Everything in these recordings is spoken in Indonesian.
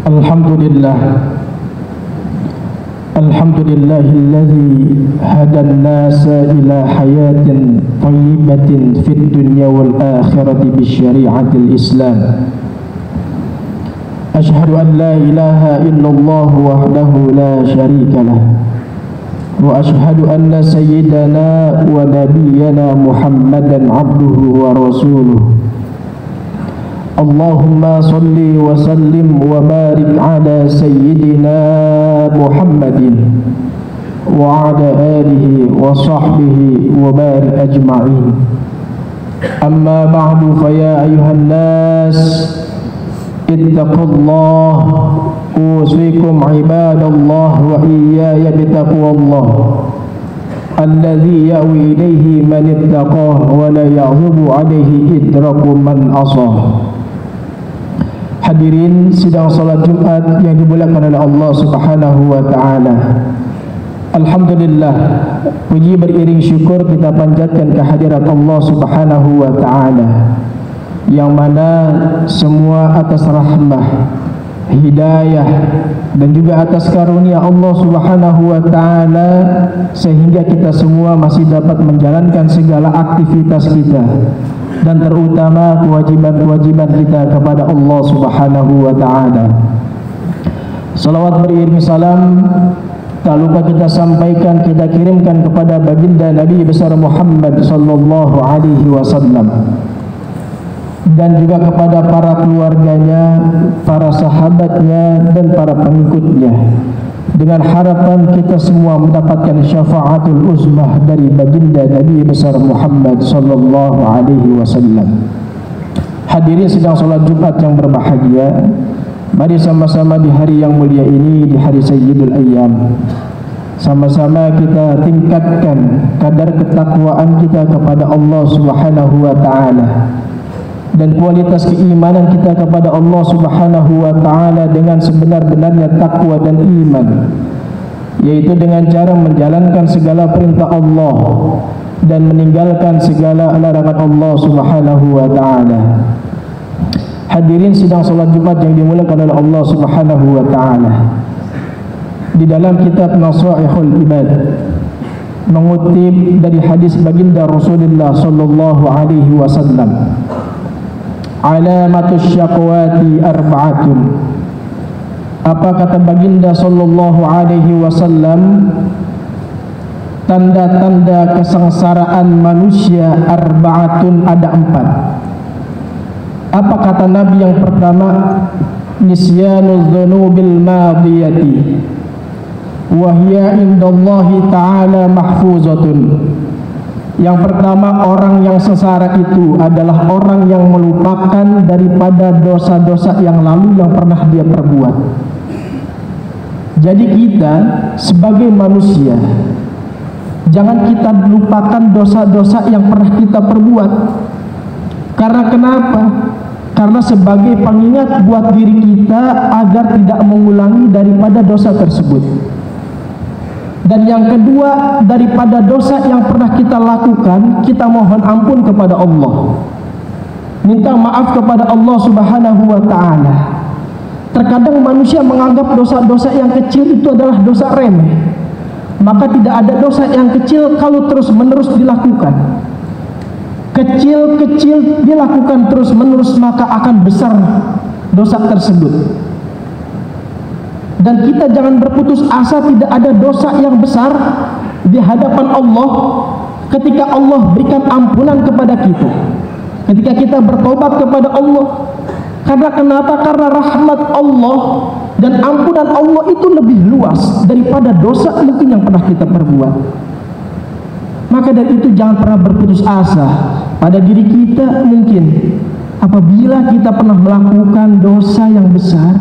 Alhamdulillah Alhamdulillahilladzi hadan nasa ila hayatin thayyibatin fid dunya wal akhirati bisyari'atil Islam. Ashhadu an la ilaha illallah wahdahu la syarika lah wa ashhadu anna sayyidana wa nabiyyana Muhammadan abduhu wa rasuluh. Allahumma salli wa sallim wa barik ala sayyidina Muhammadin wa ala alihi wa sahbihi wa barik ajma'in. Amma ba'du, fa ya ayuhan nas ittaqullah usikum ibadallah wa iyaya bitaqwallah alladhi ya'wi ilayhi man ittaqah wa la ya'zubu alayhi idraku man asah. Hadirin sidang salat Jumat yang dimuliakan oleh Allah Subhanahu wa taala. Alhamdulillah, puji beriring syukur kita panjatkan kehadirat Allah Subhanahu wa taala, yang mana semua atas rahmah, hidayah dan juga atas karunia Allah Subhanahu wa taala sehingga kita semua masih dapat menjalankan segala aktivitas kita dan terutama kewajiban-kewajiban kita kepada Allah Subhanahu wa taala. Salawat beriring salam tak lupa kita sampaikan, kita kirimkan kepada baginda Nabi besar Muhammad sallallahu alaihi wasallam dan juga kepada para keluarganya, para sahabatnya dan para pengikutnya, dengan harapan kita semua mendapatkan syafaatul uzmah dari baginda Nabi besar Muhammad sallallahu alaihi wasallam. Hadirin sidang salat Jumat yang berbahagia, mari sama-sama di hari yang mulia ini, di hari Sayyidul Ayyam, sama-sama kita tingkatkan kadar ketakwaan kita kepada Allah Subhanahu wa taala dan kualitas keimanan kita kepada Allah Subhanahu wa taala dengan sebenar-benarnya takwa dan iman, yaitu dengan cara menjalankan segala perintah Allah dan meninggalkan segala larangan Allah Subhanahu wa taala. Hadirin sidang salat Jumat yang dimuliakan oleh Allah Subhanahu wa taala, di dalam kitab Nasaihul Ibad mengutip dari hadis baginda Rasulullah sallallahu alaihi wasallam, alamatus syakwati arba'atun. Apa kata baginda sallallahu alaihi wasallam? Tanda-tanda kesengsaraan manusia arba'atun, ada 4. Apa kata Nabi yang pertama? Nisyanuz dzunubil madiyati wa hiya indallahi ta'ala mahfuzatun. Yang pertama, orang yang sengsara itu adalah orang yang melupakan daripada dosa-dosa yang lalu yang pernah dia perbuat. Jadi kita sebagai manusia, jangan kita lupakan dosa-dosa yang pernah kita perbuat. Karena kenapa? Karena sebagai pengingat buat diri kita agar tidak mengulangi daripada dosa tersebut. Dan yang kedua, daripada dosa yang pernah kita lakukan, kita mohon ampun kepada Allah, minta maaf kepada Allah Subhanahu wa taala. Terkadang manusia menganggap dosa-dosa yang kecil itu adalah dosa remeh, maka tidak ada dosa yang kecil kalau terus-menerus dilakukan. Kecil-kecil dilakukan terus-menerus, maka akan besar dosa tersebut. Dan kita jangan berputus asa, tidak ada dosa yang besar di hadapan Allah ketika Allah berikan ampunan kepada kita, ketika kita bertobat kepada Allah. Karena kenapa? Karena rahmat Allah dan ampunan Allah itu lebih luas daripada dosa mungkin yang pernah kita perbuat. Maka dari itu jangan pernah berputus asa pada diri kita. Mungkin apabila kita pernah melakukan dosa yang besar,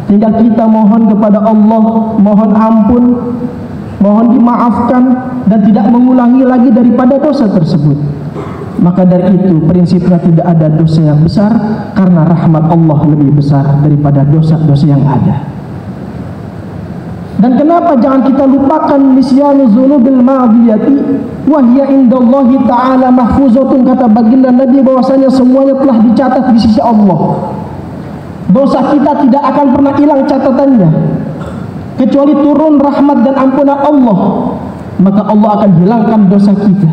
tinggal kita mohon kepada Allah, mohon ampun, mohon dimaafkan dan tidak mengulangi lagi daripada dosa tersebut. Maka dari itu prinsipnya tidak ada dosa yang besar, karena rahmat Allah lebih besar daripada dosa-dosa yang ada. Dan kenapa jangan kita lupakan nisyanu dzunubil madiyati wa hiya indallahi ta'ala mahfuzatun, kata baginda Nabi bahwasanya semuanya telah dicatat di sisi Allah. Dosa kita tidak akan pernah hilang catatannya, kecuali turun rahmat dan ampunan Allah. Maka Allah akan hilangkan dosa kita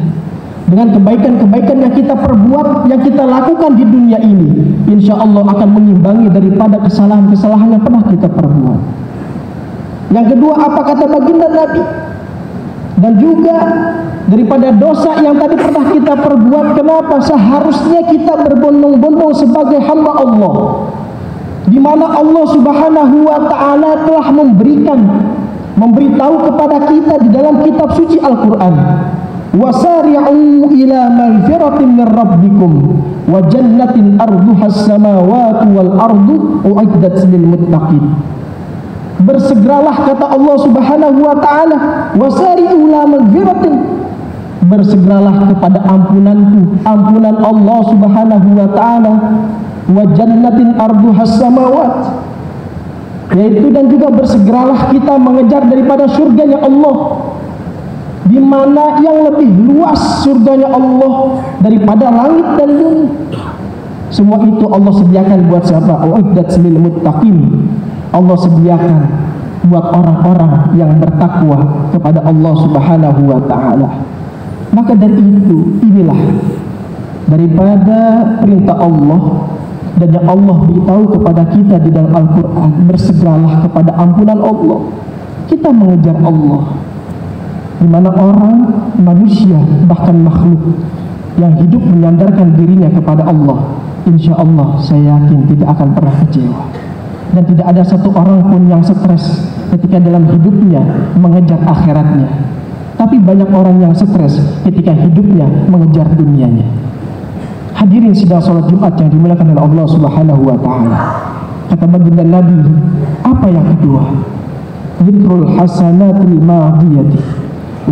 dengan kebaikan-kebaikan yang kita perbuat, yang kita lakukan di dunia ini. Insya Allah akan mengimbangi daripada kesalahan-kesalahan yang pernah kita perbuat. Yang kedua, apa kata baginda Nabi? Dan juga daripada dosa yang tadi pernah kita perbuat, kenapa seharusnya kita berbondong-bondong sebagai hamba Allah, di mana Allah Subhanahu wa taala telah memberitahu kepada kita di dalam kitab suci Al-Qur'an, wasari'u ila magfiratin min rabbikum wa jannatin arduha as-samawati wal ardu u'iddat lil muttaqin. Bersegeralah, kata Allah Subhanahu wa taala, wasari'u ila magfiratin, bersegeralah kepada ampunan Allah Subhanahu wa taala, wa jannatin arduha as-samawat, yaitu dan juga bersegeralah kita mengejar daripada surganya Allah, di mana yang lebih luas surganya Allah daripada langit dan bumi. Semua itu Allah sediakan buat siapa? Uiddat lil muttaqin. Allah sediakan buat orang-orang yang bertakwa kepada Allah Subhanahu wa taala. Maka dari itu, inilah daripada perintah Allah dan yang Allah beritahu kepada kita di dalam Al-Quran, bersegeralah kepada ampunan Allah. Kita mengejar Allah, di mana orang, manusia, bahkan makhluk yang hidup menyandarkan dirinya kepada Allah, insya Allah saya yakin tidak akan pernah kecewa. Dan tidak ada satu orang pun yang stres ketika dalam hidupnya mengejar akhiratnya. Tapi banyak orang yang stres ketika hidupnya mengejar dunianya. Hadirin sidang salat Jumat yang dimuliakan oleh Allah Subhanahu wa taala. Kata baginda Nabi, apa yang kedua? Zikrul hasanatil madiyati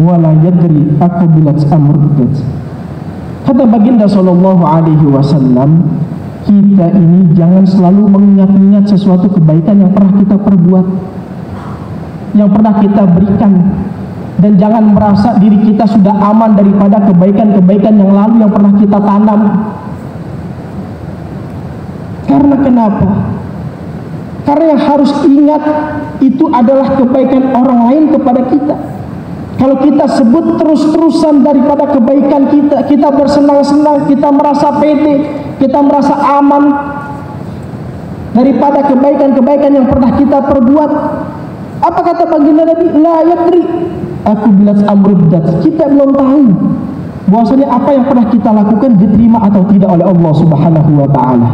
wa la yadri aqbilat amrudat. Kata baginda sallallahu alaihi wasallam, kita ini jangan selalu mengingat-ingat sesuatu kebaikan yang pernah kita perbuat, yang pernah kita berikan, dan jangan merasa diri kita sudah aman daripada kebaikan-kebaikan yang lalu yang pernah kita tanam. Karena kenapa? Karena yang harus ingat itu adalah kebaikan orang lain kepada kita. Kalau kita sebut terus-terusan daripada kebaikan kita, kita bersenang-senang, kita merasa pede, kita merasa aman daripada kebaikan-kebaikan yang pernah kita perbuat. Apa kata baginda Nabi? La yadri aku bilas amrudat. Kita belum tahu bahwasanya apa yang pernah kita lakukan diterima atau tidak oleh Allah Subhanahu wa taala.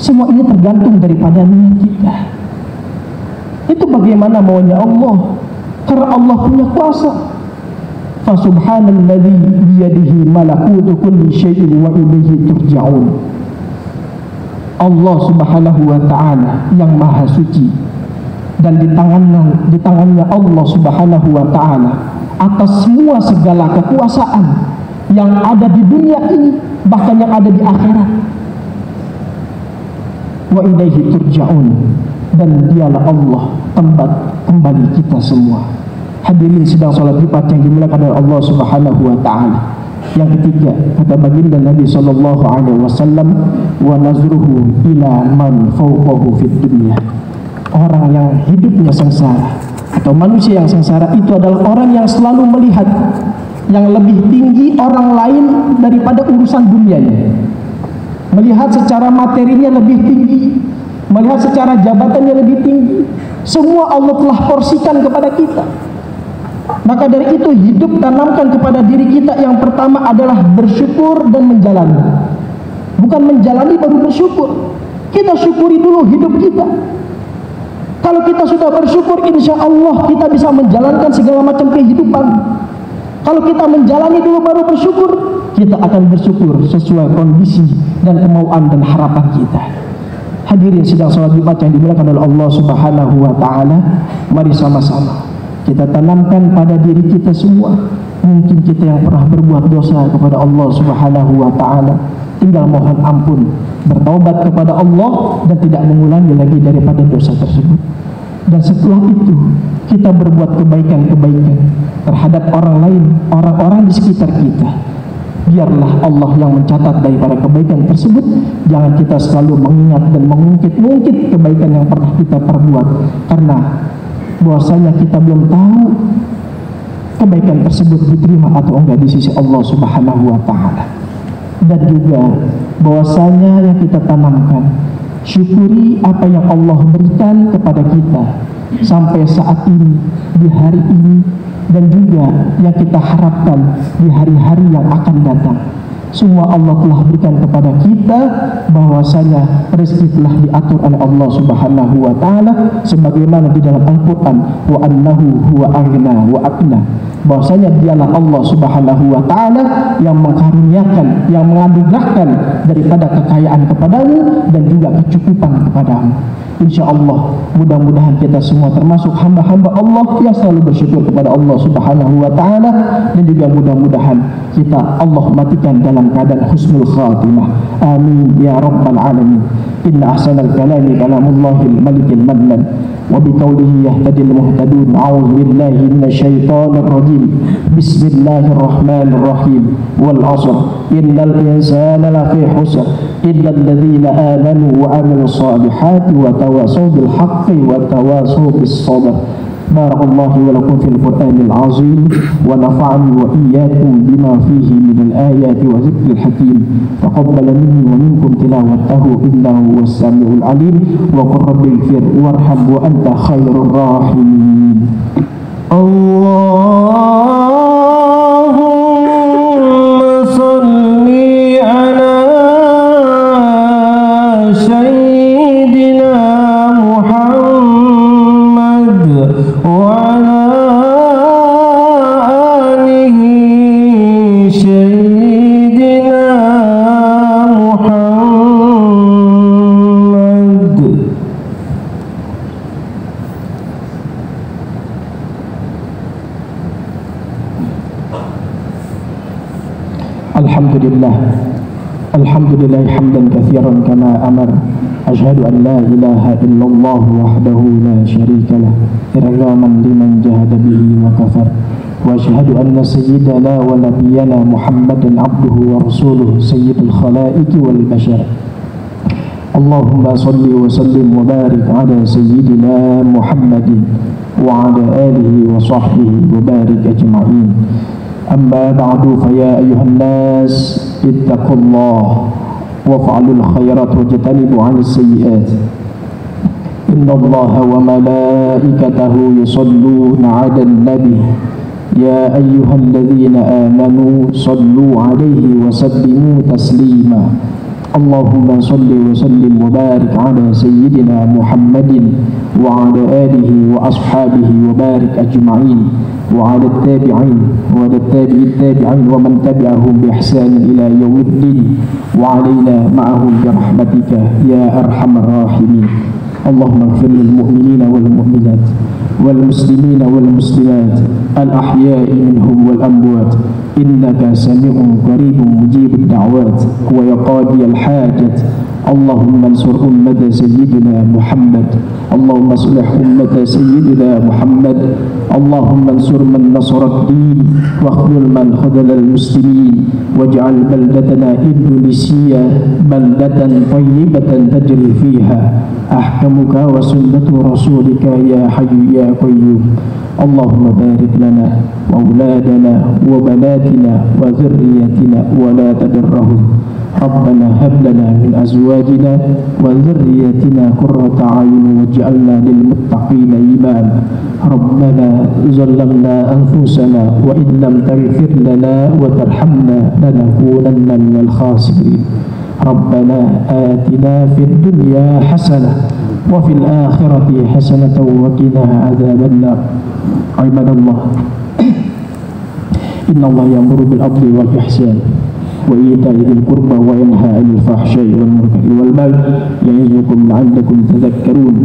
Semua ini tergantung daripada niat kita. Itu bagaimana maunya Allah, karena Allah punya kuasa. Fa subhanalladzi biyadihi malakutu kulli syai'in wa ilaihi turja'un. Allah Subhanahu wa taala yang maha suci, dan di tangannya Allah Subhanahu wa taala atas semua segala kekuasaan yang ada di dunia ini, bahkan yang ada di akhirat. Wa ilaihi turja'un, dan dialah Allah tempat kembali kita semua. Hadirin sidang salat Jumat yang dimuliakan oleh Allah Subhanahu wa taala. Yang ketiga, kata baginda Nabi sallallahu alaihi wasallam, wa nazruhu ila man fawqahu fid dunya. Orang yang hidupnya sengsara atau manusia yang sengsara itu adalah orang yang selalu melihat yang lebih tinggi orang lain daripada urusan dunianya. Melihat secara materinya lebih tinggi, melihat secara jabatannya lebih tinggi. Semua Allah telah porsikan kepada kita. Maka dari itu hidup tanamkan kepada diri kita yang pertama adalah bersyukur dan menjalani. Bukan menjalani baru bersyukur. Kita syukuri dulu hidup kita. Kalau kita sudah bersyukur, insya Allah kita bisa menjalankan segala macam kehidupan. Kalau kita menjalani dulu baru bersyukur, kita akan bersyukur sesuai kondisi dan kemauan dan harapan kita. Hadirin sidang salat Jumat yang dimuliakan oleh Allah Subhanahu wa taala, mari sama-sama kita tanamkan pada diri kita semua. Mungkin kita yang pernah berbuat dosa kepada Allah Subhanahu wa taala, tinggal mohon ampun, bertaubat kepada Allah dan tidak mengulangi lagi daripada dosa tersebut. Dan setelah itu kita berbuat kebaikan-kebaikan terhadap orang lain, orang-orang di sekitar kita. biarlah Allah yang mencatat daripada kebaikan tersebut. Jangan kita selalu mengingat dan mengungkit-ungkit kebaikan yang pernah kita perbuat, karena bahwasanya kita belum tahu kebaikan tersebut diterima atau enggak di sisi Allah Subhanahu wa Ta'ala. Dan juga bahwasanya yang kita tanamkan, syukuri apa yang Allah berikan kepada kita sampai saat ini, di hari ini, dan juga yang kita harapkan di hari-hari yang akan datang. Semua Allah telah berikan kepada kita, bahwasanya rezeki telah diatur oleh Allah Subhanahu wa Ta'ala sebagaimana di dalam Al-Quran, wa annahu huwa aghna wa aqna, bahwasanya dialah Allah Subhanahu wa Ta'ala yang mengkaruniakan, yang menganugerahkan daripada kekayaan kepadamu dan juga kecukupan kepadamu. InsyaAllah mudah-mudahan kita semua termasuk hamba-hamba Allah yang selalu bersyukur kepada Allah Subhanahu wa Ta'ala, dan juga mudah-mudahan kita Allah matikan dalam keadaan husnul khatimah. Amin ya rabbal alamin. Inna ahsanal kalami kalamullahil malikil mannan, wa biqaulihi yahtadil muhtadun. A'udzu billahi minasyaitonir rajim. Bismillahirrahmanirrahim. Wal 'ashr innal insana lafi khusr illa alladhina amanu wa 'amilus solihati wa tawasaw bil haqqi wa tawasaw bis sabr. Barakallahu wa lakum fil Qur'anil azim, wa nafa'ani wa iyyakum bima fihi minal ayati wa zikril hakim. Taqabbal minni wa minkum tilawatahu innahu was samiul alim. Wa qur rabbil fir warham wa anta khairur rahimin. Allahumma salli ala sayyidina Muhammad wa ala alihi sayyidina Muhammad. Alhamdulillah hamdan katsiran kama amar. Asyhadu an la ilaha illallah wahdahu la syarika lah, irghaman liman jahada bihi wa kafar. Wa asyhadu anna sayyidana wa nabiyyana Muhammadan abduhu wa rasuluhu sayyidul khalaiqi wal bashar. Allahumma salli wa sallim wa barik ala sayyidina Muhammadin wa ala alihi wa sahbihi wa barik ajma'in. Amma ba'du, fa ya ayyuhan nas ittaqullah waf'alul khairat wajtanibu 'anis sayyi'at. Innallaha wa malaikatahu yusalluna 'alan nabi ya ayyuhalladzina amanu sallu 'alaihi wa sallimu taslima. Allahumma salli wa sallim wa barik 'ala sayyidina Muhammadin wa 'ala alihi wa ashabihi wa barik ajma'in. وعلى التابعين وعلى التابعين ومن تبعهم بإحسان إلى يوم الدين وعلينا معهم برحمتك يا أرحم الراحمين. اللهم اغفر للمؤمنين والمؤمنات والمسلمين والمسلمات الأحياء منهم والأموات إنك سميع قريب مجيب الدعوات ويقاضي الحاجات. اللهم انصر أمة سيدنا محمد. اللهم اصلح أمة سيدنا محمد. اللهم انصر من نصر الدين واخذل من خذل المسلمين. واجعل بلدتنا إندونيسيا بلدة طيبة تجري فيها أحكامك وسنة رسولك يا حي يا قيوم. اللهم بارك لنا وأولادنا وبناتنا وذريتنا ولا تضرهم. ربنا هب لنا من أزواجنا وذريتنا قرة أعين واجعلنا للمتقين إماما. ربنا ظلمنا أنفسنا وإن لم تغفر لنا وترحمنا لنكونن من الخاسرين. ربنا آتنا في الدنيا حسنة وفي الآخرة حسنة وقنا عذاب النار. عباد الله، إن الله يأمر بالعدل والإحسان وإيتاء ذي القربى وينهى عن الفحشاء والمنكر والبغي يعظكم لعلكم تذكرون.